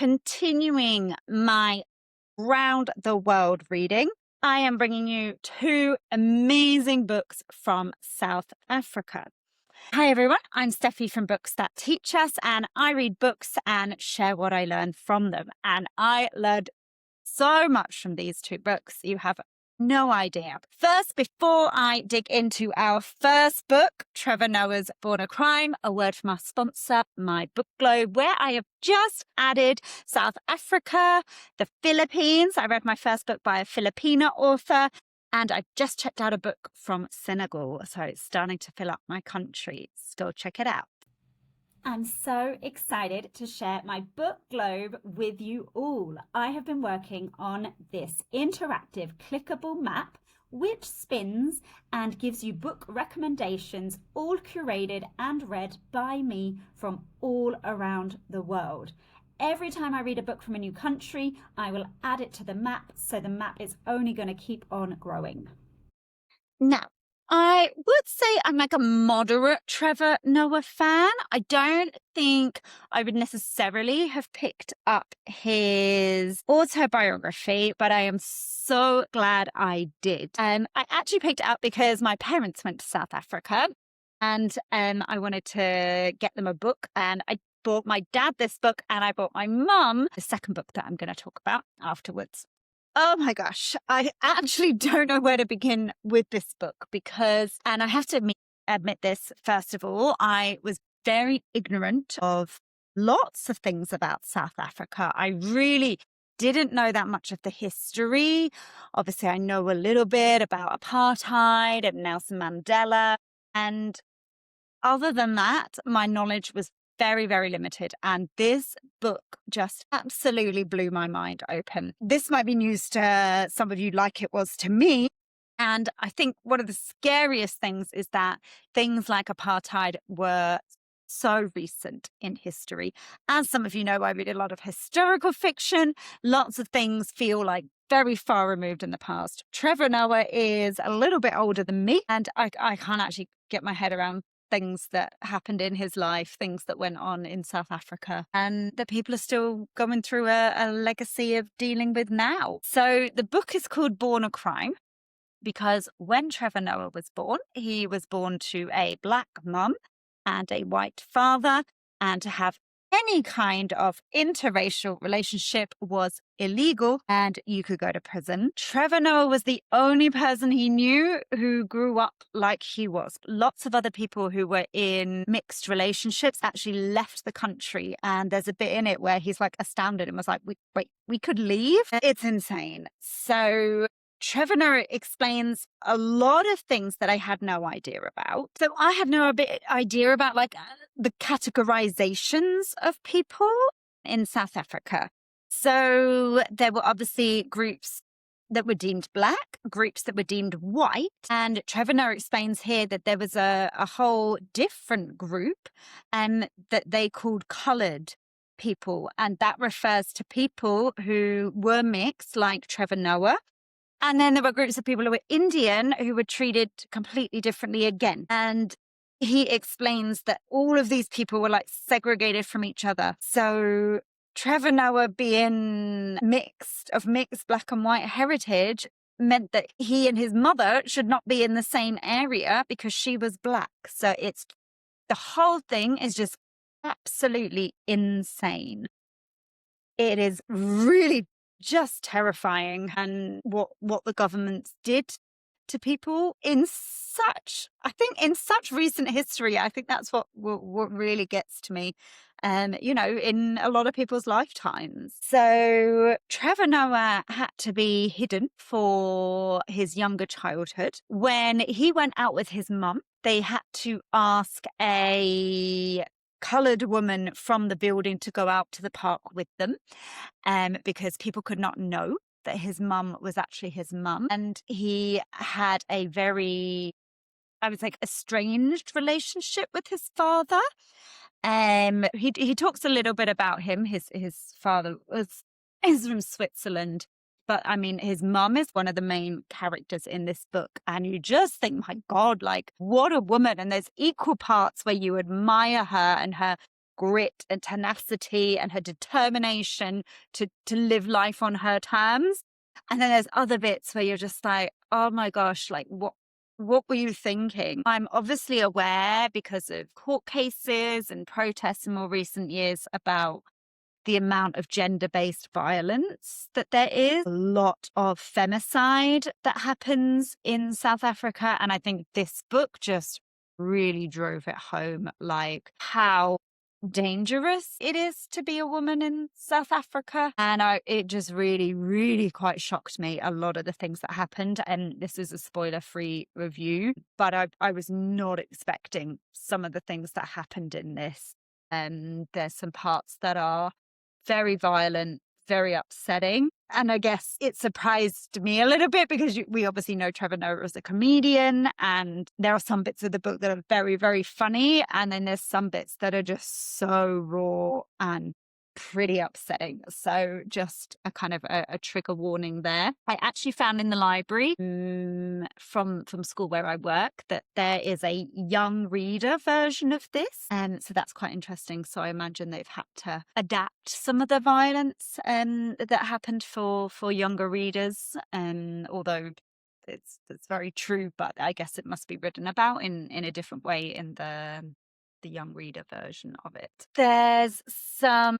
continuing my round the world reading, I am bringing you two amazing books from South Africa. Hi everyone, I'm Steffi from Books That Teach Us, and I read books and share what I learn from them. And I learned so much from these two books. You have no idea. First, before I dig into our first book, Trevor Noah's Born a Crime, a word from our sponsor, My Book Globe, where I have just added South Africa, the Philippines. I read my first book by a Filipino author, and I've just checked out a book from Senegal. So it's starting to fill up my countries. Go check it out. I'm so excited to share my book globe with you all. I have been working on this interactive clickable map which spins and gives you book recommendations, all curated and read by me from all around the world. Every time I read a book from a new country, I will add it to the map, so the map is only going to keep on growing. Now, I would say I'm like a moderate Trevor Noah fan. I don't think I would necessarily have picked up his autobiography, but I am so glad I did. I actually picked it up because my parents went to South Africa and I wanted to get them a book, and I bought my dad this book and I bought my mum the second book that I'm going to talk about afterwards. Oh my gosh, I actually don't know where to begin with this book because, and I have to admit this, first of all, I was very ignorant of lots of things about South Africa. I really didn't know that much of the history. Obviously, I know a little bit about apartheid and Nelson Mandela. And other than that, my knowledge was very, very limited. And this book just absolutely blew my mind open. This might be news to some of you like it was to me. And I think one of the scariest things is that things like apartheid were so recent in history. As some of you know, I read a lot of historical fiction. Lots of things feel like very far removed in the past. Trevor Noah is a little bit older than me, and I can't actually get my head around things that happened in his life, things that went on in South Africa, and that people are still going through a legacy of dealing with now. So the book is called Born a Crime because when Trevor Noah was born, he was born to a black mum and a white father, and to have any kind of interracial relationship was illegal and you could go to prison. Trevor Noah was the only person he knew who grew up like he was. Lots of other people who were in mixed relationships actually left the country. And there's a bit in it where he's like astounded and was like, wait, we could leave? It's insane. So Trevor Noah explains a lot of things that I had no idea about. So I had no idea about like the categorizations of people in South Africa. So there were obviously groups that were deemed black, groups that were deemed white. And Trevor Noah explains here that there was a whole different group that they called colored people. And that refers to people who were mixed, like Trevor Noah. And then there were groups of people who were Indian who were treated completely differently again. And he explains that all of these people were like segregated from each other. So Trevor Noah being mixed black and white heritage meant that he and his mother should not be in the same area because she was black. So the whole thing is just absolutely insane. It is really just terrifying, and what the governments did to people in such recent history. I think that's what really gets to me, in a lot of people's lifetimes. So Trevor Noah had to be hidden for his younger childhood. When he went out with his mum, they had to ask a colored woman from the building to go out to the park with them, because people could not know that his mum was actually his mum. And he had a very, I would say, estranged relationship with his father. He talks a little bit about him. His father is from Switzerland. But I mean, his mum is one of the main characters in this book. And you just think, my God, like, what a woman. And there's equal parts where you admire her and her grit and tenacity and her determination to live life on her terms. And then there's other bits where you're just like, oh my gosh, like what were you thinking? I'm obviously aware because of court cases and protests in more recent years about the amount of gender-based violence that there is, a lot of femicide that happens in South Africa. And I think this book just really drove it home, like how dangerous it is to be a woman in South Africa. And it just really, really quite shocked me, a lot of the things that happened. And this is a spoiler-free review, but I was not expecting some of the things that happened in this. And there's some parts that are very violent, very upsetting. And I guess it surprised me a little bit because we obviously know Trevor Noah as a comedian, and there are some bits of the book that are very, very funny. And then there's some bits that are just so raw and pretty upsetting. So just a kind of a trigger warning there. I actually found in the library from school where I work that there is a young reader version of this. So that's quite interesting. So I imagine they've had to adapt some of the violence that happened for younger readers. Although it's very true, but I guess it must be written about in a different way in the young reader version of it. There's some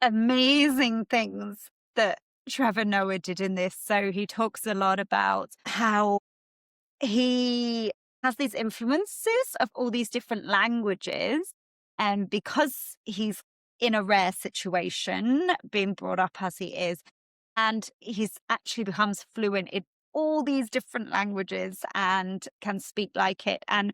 amazing things that Trevor Noah did in this. So he talks a lot about how he has these influences of all these different languages. And because he's in a rare situation, being brought up as he is, and he's actually becomes fluent in all these different languages and can speak like it. And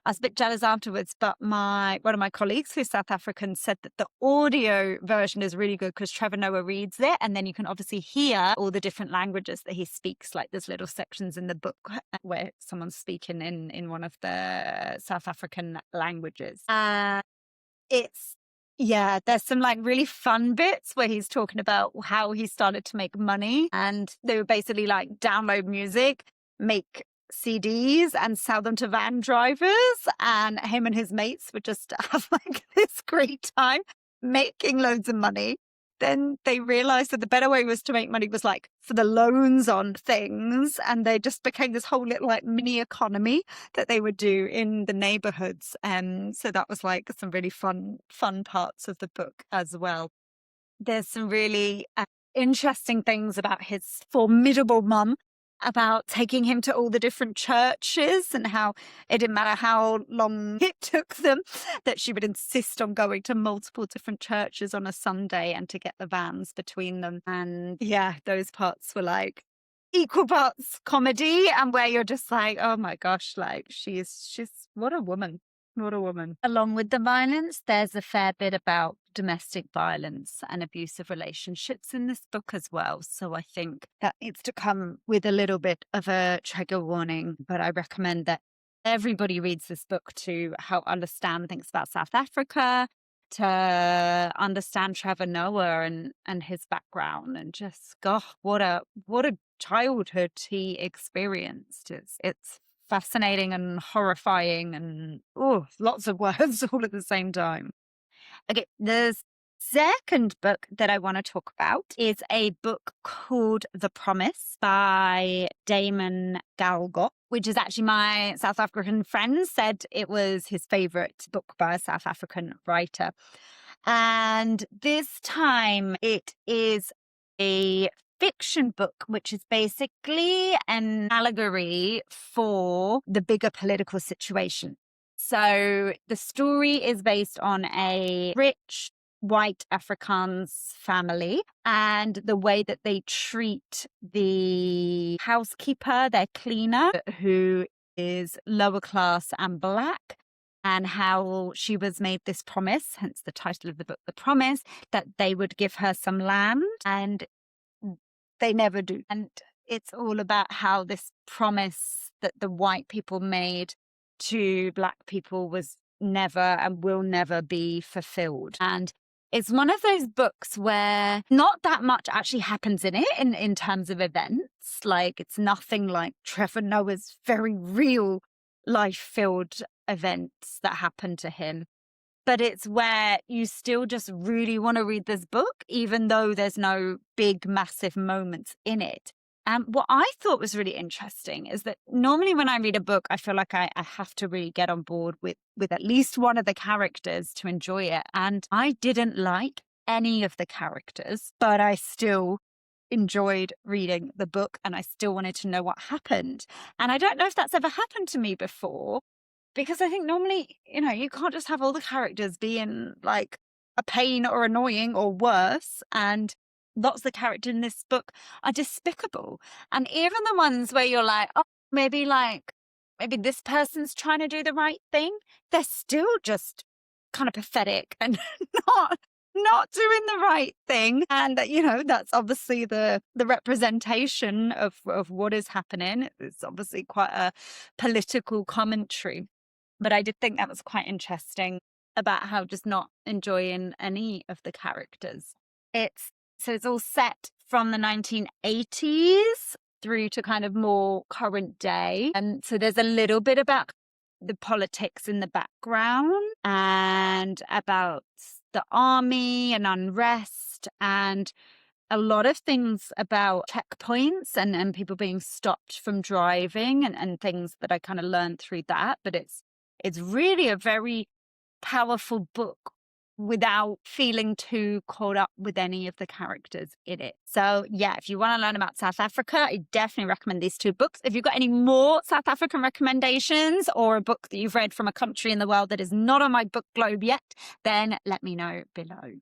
I was a bit jealous afterwards, but one of my colleagues who's South African said that the audio version is really good because Trevor Noah reads it, and then you can obviously hear all the different languages that he speaks. Like there's little sections in the book where someone's speaking in one of the South African languages. There's some like really fun bits where he's talking about how he started to make money, and they would basically like download music, make CDs and sell them to van drivers, and him and his mates would just have like this great time making loads of money. Then they realized that the better way was to make money was like for the loans on things, and they just became this whole little like mini economy that they would do in the neighborhoods. So that was like some really fun parts of the book as well. There's some really interesting things about his formidable mum, about taking him to all the different churches and how it didn't matter how long it took them, that she would insist on going to multiple different churches on a Sunday and to get the vans between them. And yeah, those parts were like equal parts comedy and where you're just like, oh my gosh, like she's what a woman. What a woman. Along with the violence, there's a fair bit about domestic violence and abusive relationships in this book as well. So I think that needs to come with a little bit of a trigger warning. But I recommend that everybody reads this book to help understand things about South Africa, to understand Trevor Noah and his background, and just, gosh, what a childhood he experienced. It's fascinating and horrifying and lots of words all at the same time. Okay, the second book that I want to talk about is a book called The Promise by Damon Galgut, which is actually my South African friend said it was his favorite book by a South African writer. And this time it is a fiction book, which is basically an allegory for the bigger political situation. So the story is based on a rich white Afrikaans family and the way that they treat the housekeeper, their cleaner, who is lower class and black, and how she was made this promise, hence the title of the book, The Promise, that they would give her some land, and they never do. And it's all about how this promise that the white people made to black people was never and will never be fulfilled. And it's one of those books where not that much actually happens in it in terms of events. Like it's nothing like Trevor Noah's very real life-filled events that happened to him. but it's where you still just really want to read this book, even though there's no big, massive moments in it. And what I thought was really interesting is that normally when I read a book, I feel like I have to really get on board with at least one of the characters to enjoy it. And I didn't like any of the characters, but I still enjoyed reading the book and I still wanted to know what happened. And I don't know if that's ever happened to me before, because I think normally, you can't just have all the characters being like a pain or annoying or worse. And lots of the characters in this book are despicable. And even the ones where you're like, oh, maybe this person's trying to do the right thing, they're still just kind of pathetic and not doing the right thing. And that's obviously the representation of what is happening. It's obviously quite a political commentary. But I did think that was quite interesting about how just not enjoying any of the characters. It's all set from the 1980s through to kind of more current day. And so there's a little bit about the politics in the background and about the army and unrest and a lot of things about checkpoints and people being stopped from driving and things that I kind of learned through that. But it's really a very powerful book without feeling too caught up with any of the characters in it. So yeah, if you want to learn about South Africa, I definitely recommend these two books. If you've got any more South African recommendations or a book that you've read from a country in the world that is not on my book globe yet, then let me know below.